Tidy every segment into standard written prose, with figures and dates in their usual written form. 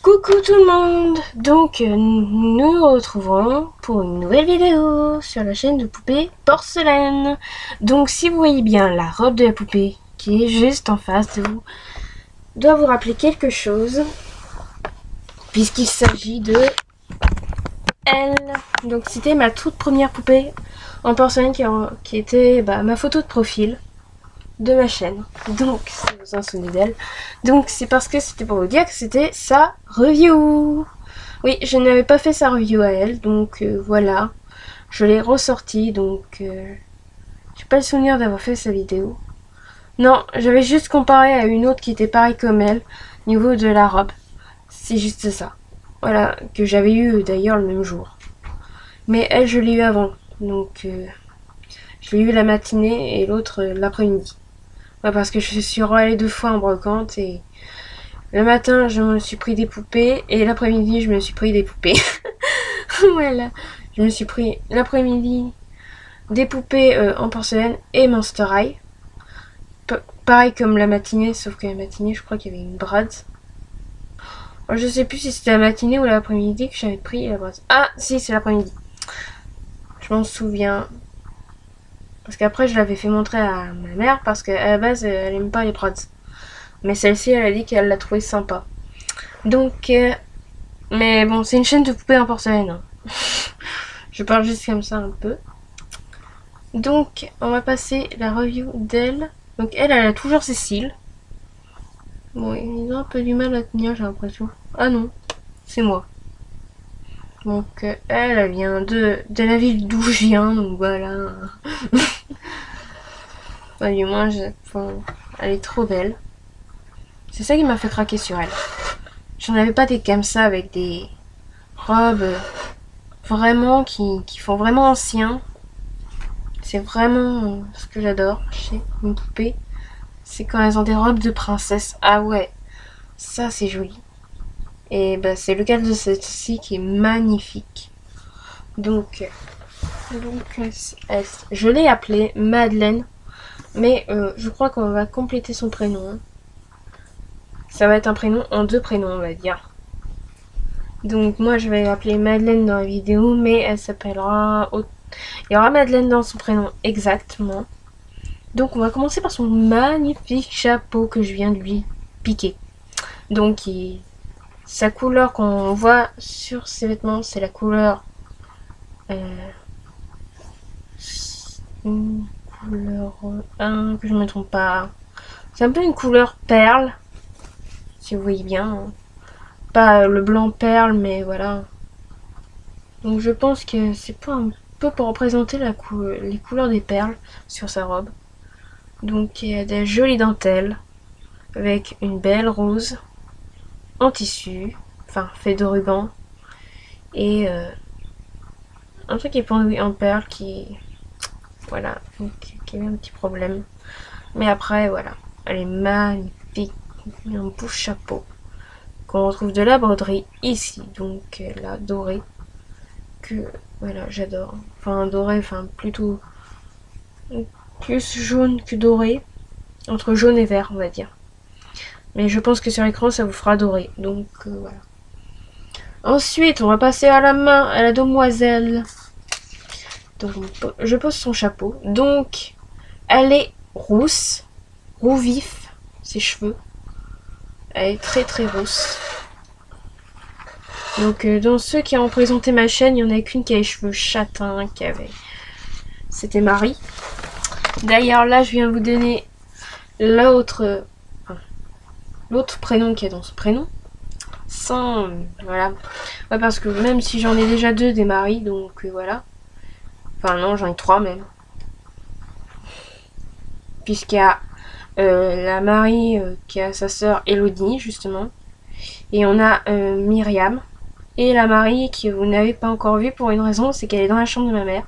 Coucou tout le monde. Donc nous nous retrouvons pour une nouvelle vidéo sur la chaîne de poupées porcelaine. Donc si vous voyez bien la robe de la poupée qui est juste en face de vous, doit vous rappeler quelque chose, puisqu'il s'agit de elle. Donc c'était ma toute première poupée en porcelaine qui était ma photo de profil de ma chaîne. Donc si vous en souvenez d'elle, donc c'est parce que c'était pour vous dire que c'était sa review. Oui, je n'avais pas fait sa review à elle, donc voilà, je l'ai ressortie. Donc j'ai pas le souvenir d'avoir fait sa vidéo. Non, j'avais juste comparé à une autre qui était pareille comme elle au niveau de la robe. C'est juste ça, voilà, que j'avais eu d'ailleurs le même jour. Mais elle, je l'ai eu avant, donc je l'ai eu la matinée et l'autre l'après-midi. Ouais, parce que je suis allée 2 fois en brocante et le matin je me suis pris des poupées et l'après-midi je me suis pris des poupées. Voilà, je me suis pris l'après-midi des poupées en porcelaine et Monster High. Pareil comme la matinée, sauf que la matinée je crois qu'il y avait une brade. Je sais plus si c'était la matinée ou l'après-midi que j'avais pris la brade. Ah si, c'est l'après-midi. Je m'en souviens. Parce qu'après je l'avais fait montrer à ma mère parce qu'à la base elle aime pas les brads. Mais celle-ci elle a dit qu'elle l'a trouvée sympa. Donc mais bon, c'est une chaîne de poupées en porcelaine, hein. Je parle juste comme ça un peu. Donc on va passer la review d'elle. Donc elle a toujours ses cils. Bon, ils ont un peu du mal à tenir, j'ai l'impression. Ah non, c'est moi. Donc elle vient de la ville d'où je viens, donc voilà. Bah, du moins, elle est trop belle. C'est ça qui m'a fait craquer sur elle. J'en avais pas des comme ça avec des robes vraiment qui font vraiment ancien. C'est vraiment ce que j'adore chez une poupée. C'est quand elles ont des robes de princesse. Ah ouais, ça c'est joli. Et bah, c'est le cas de cette-ci qui est magnifique. Donc je l'ai appelée Madeleine. Mais je crois qu'on va compléter son prénom. Ça va être un prénom en 2 prénoms, on va dire. Donc moi je vais l'appeler Madeleine dans la vidéo, mais elle s'appellera... Il y aura Madeleine dans son prénom exactement. Donc on va commencer par son magnifique chapeau que je viens de lui piquer. Donc sa couleur qu'on voit sur ses vêtements, c'est la couleur... une couleur 1, que je ne me trompe pas. C'est un peu une couleur perle, si vous voyez bien. Pas le blanc perle, mais voilà. Donc je pense que c'est pas un peu pour représenter les couleurs des perles sur sa robe. Donc il y a des jolies dentelles avec une belle rose en tissu, enfin fait de ruban, et un truc qui est pendu en perles qui, voilà, donc qui avait un petit problème. Mais après voilà, elle est magnifique, un beau chapeau qu'on retrouve de la broderie ici, donc la dorée, que voilà, j'adore. Enfin doré, enfin plutôt plus jaune que doré, entre jaune et vert on va dire. Mais je pense que sur l'écran ça vous fera doré, donc voilà. Ensuite on va passer à la main, à la demoiselle. Donc je pose son chapeau. Donc elle est rousse, roux vif, ses cheveux. Elle est très très rousse. Donc dans ceux qui ont représenté ma chaîne, il n'y en a qu'une qui a les cheveux châtains, c'était Marie. D'ailleurs là je viens de vous donner l'autre prénom qui est dans ce prénom. Sans... voilà. Ouais, parce que même si j'en ai déjà 2 des Marie, donc voilà. Enfin non, j'en ai 3 même. Puisqu'il y a la Marie qui a sa sœur Elodie justement. Et on a Myriam. Et la Marie que vous n'avez pas encore vue pour une raison, c'est qu'elle est dans la chambre de ma mère.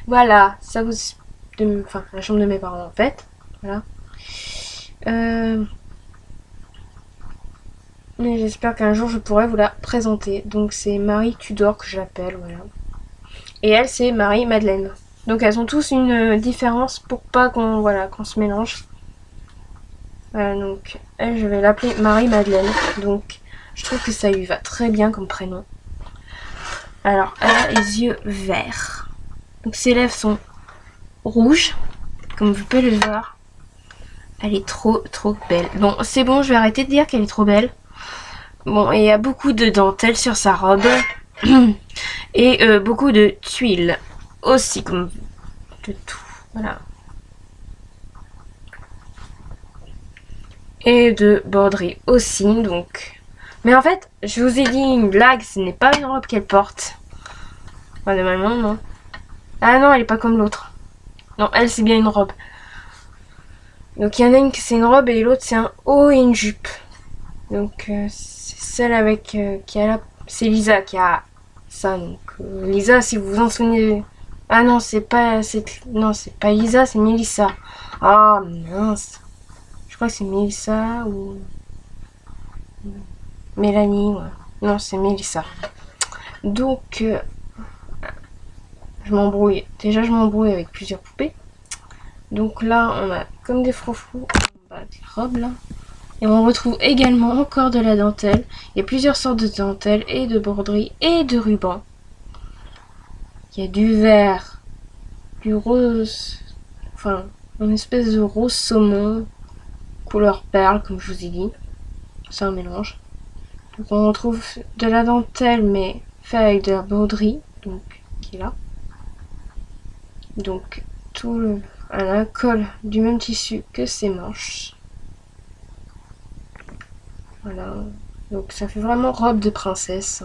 Voilà, ça vous... Enfin, la chambre de mes parents en fait. Voilà. Mais j'espère qu'un jour je pourrai vous la présenter. Donc c'est Marie Tudor que je l'appelle, voilà. Et elle c'est Marie-Madeleine. Donc elles ont tous une différence pour pas qu'on qu'on se mélange. Voilà, donc elle je vais l'appeler Marie-Madeleine. Donc je trouve que ça lui va très bien comme prénom. Alors elle a les yeux verts. Donc ses lèvres sont rouges, comme vous pouvez le voir. Elle est trop belle. Bon, c'est bon, je vais arrêter de dire qu'elle est trop belle. Bon, et il y a beaucoup de dentelle sur sa robe. Et beaucoup de tuiles aussi, comme de tout. Voilà. Et de broderie aussi, donc. Mais en fait, je vous ai dit une blague, ce n'est pas une robe qu'elle porte. Enfin, normalement, non. Ah non, elle est pas comme l'autre. Non, elle, c'est bien une robe. Donc, il y en a une qui c'est une robe et l'autre, c'est un haut et une jupe. Donc, c'est celle avec qui a la... C'est Lisa qui a ça. Donc, Lisa, si vous vous en souvenez... Ah non, c'est pas... Non, c'est pas Lisa, c'est Mélissa. Ah, mince. Je crois que c'est Mélissa ou... Mélanie, ouais. Non, c'est Mélissa. Donc, je m'embrouille. Déjà, je m'embrouille avec plusieurs poupées. Donc là, on a comme des froufrous en bas de la robe, là. Et on retrouve également encore de la dentelle. Il y a plusieurs sortes de dentelle et de broderie et de ruban. Il y a du vert, du rose, enfin, une espèce de rose saumon, couleur perle, comme je vous ai dit. C'est un mélange. Donc on retrouve de la dentelle, mais fait avec de la broderie, donc qui est là. Donc tout le, un col du même tissu que ses manches. Voilà. Donc ça fait vraiment robe de princesse.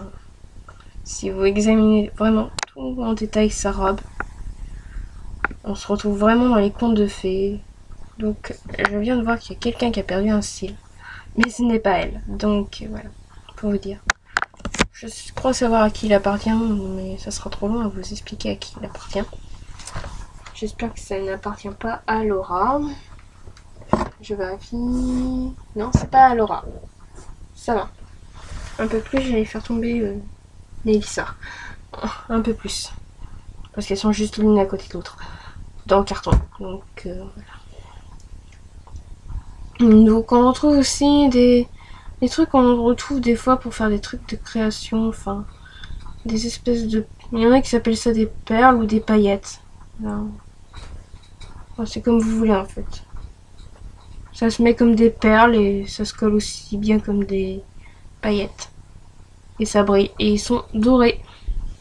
Si vous examinez vraiment tout en détail sa robe, on se retrouve vraiment dans les contes de fées. Donc je viens de voir qu'il y a quelqu'un qui a perdu un cil. Mais ce n'est pas elle. Donc voilà, pour vous dire. Je crois savoir à qui il appartient, mais ça sera trop long à vous expliquer à qui il appartient. J'espère que ça n'appartient pas à Laura. Je vérifie. Non, c'est pas à Laura. Ça va. Un peu plus, j'allais faire tomber Mélissa. Un peu plus. Parce qu'elles sont juste l'une à côté de l'autre. Dans le carton. Donc voilà. Donc on retrouve aussi des trucs qu'on retrouve des fois pour faire des trucs de création. Enfin, des espèces de... Il y en a qui s'appellent ça des perles ou des paillettes. Enfin, c'est comme vous voulez en fait. Ça se met comme des perles et ça se colle aussi bien comme des paillettes. Et ça brille. Et ils sont dorés.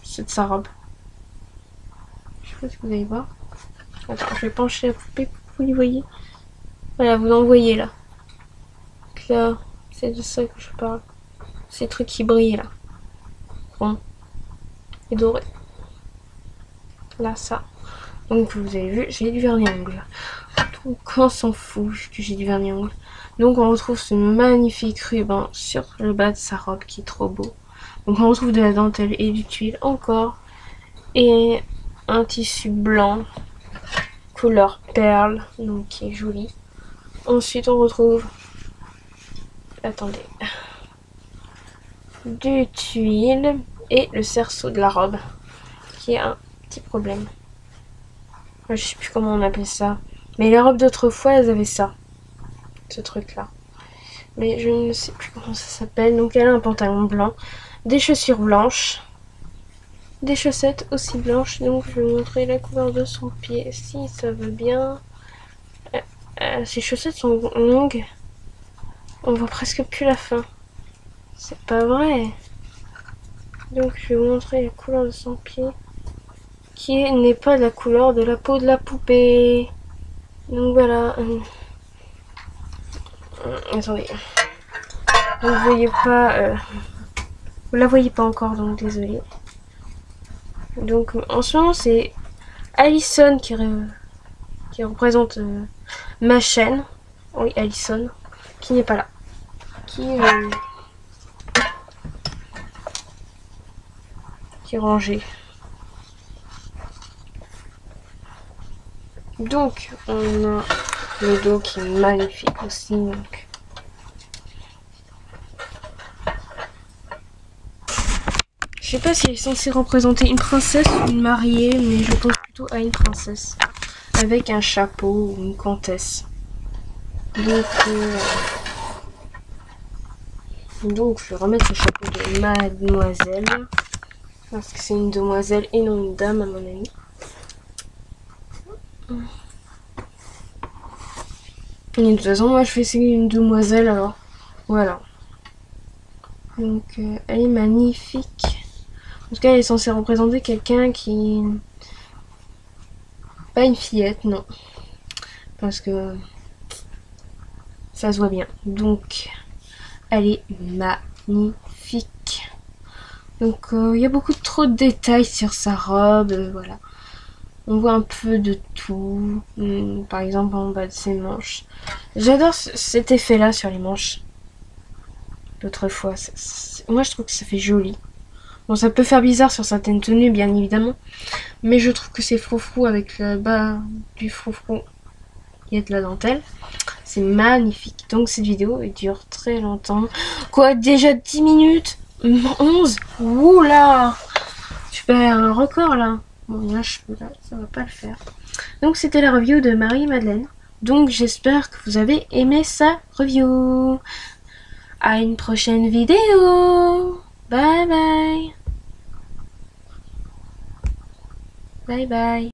C'est de sa robe. Je sais pas si vous allez voir. Attends, je vais pencher la poupée pour que vous y voyez. Voilà, vous en voyez là. Donc là, c'est de ça que je parle. Ces trucs qui brillent là. Bon. Et doré. Là, ça. Donc vous avez vu, j'ai du vernis à ongles. Donc on s'en fout que j'ai du vernis à ongles. Donc on retrouve ce magnifique ruban sur le bas de sa robe qui est trop beau. Donc on retrouve de la dentelle et du tuile encore. Et un tissu blanc, couleur perle, donc qui est joli. Ensuite on retrouve, attendez, du tuile et le cerceau de la robe, qui est un petit problème. Je sais plus comment on appelle ça. Mais les robes d'autrefois, elles avaient ça. Ce truc-là. Mais je ne sais plus comment ça s'appelle. Donc elle a un pantalon blanc. Des chaussures blanches. Des chaussettes aussi blanches. Donc je vais vous montrer la couleur de son pied. Si ça va bien. Ces chaussettes sont longues. On voit presque plus la fin. C'est pas vrai. Donc je vais vous montrer la couleur de son pied. Qui n'est pas la couleur de la peau de la poupée. Donc voilà. Attendez. Vous voyez pas. Vous la voyez pas encore, donc désolé. Donc en ce moment c'est Allison qui représente ma chaîne. Oui, Allison. Qui n'est pas là. Qui est rangée. Donc, on a le dos qui est magnifique aussi. Donc. sais pas si elle est censée représenter une princesse ou une mariée, mais je pense plutôt à une princesse. Avec un chapeau ou une comtesse. Donc je vais remettre ce chapeau de mademoiselle. Parce que c'est une demoiselle et non une dame à mon avis. Et de toute façon moi je fais c'est une demoiselle alors. Voilà. Donc elle est magnifique. En tout cas elle est censée représenter quelqu'un qui... Pas une fillette, non. Parce que ça se voit bien. Donc elle est magnifique. Donc il y a beaucoup trop de détails sur sa robe, voilà. On voit un peu de tout. Par exemple en bas de ses manches. J'adore cet effet là sur les manches. L'autre fois. Moi je trouve que ça fait joli. Bon ça peut faire bizarre sur certaines tenues bien évidemment. Mais je trouve que c'est froufrou avec le bas du froufrou. Il y a de la dentelle. C'est magnifique. Donc cette vidéo elle dure très longtemps. Quoi, déjà 10 minutes 11. Oula, tu perds un record là. Bon là, ça va pas le faire. Donc c'était la review de Marie-Madeleine. Donc j'espère que vous avez aimé sa review. À une prochaine vidéo. Bye bye. Bye bye.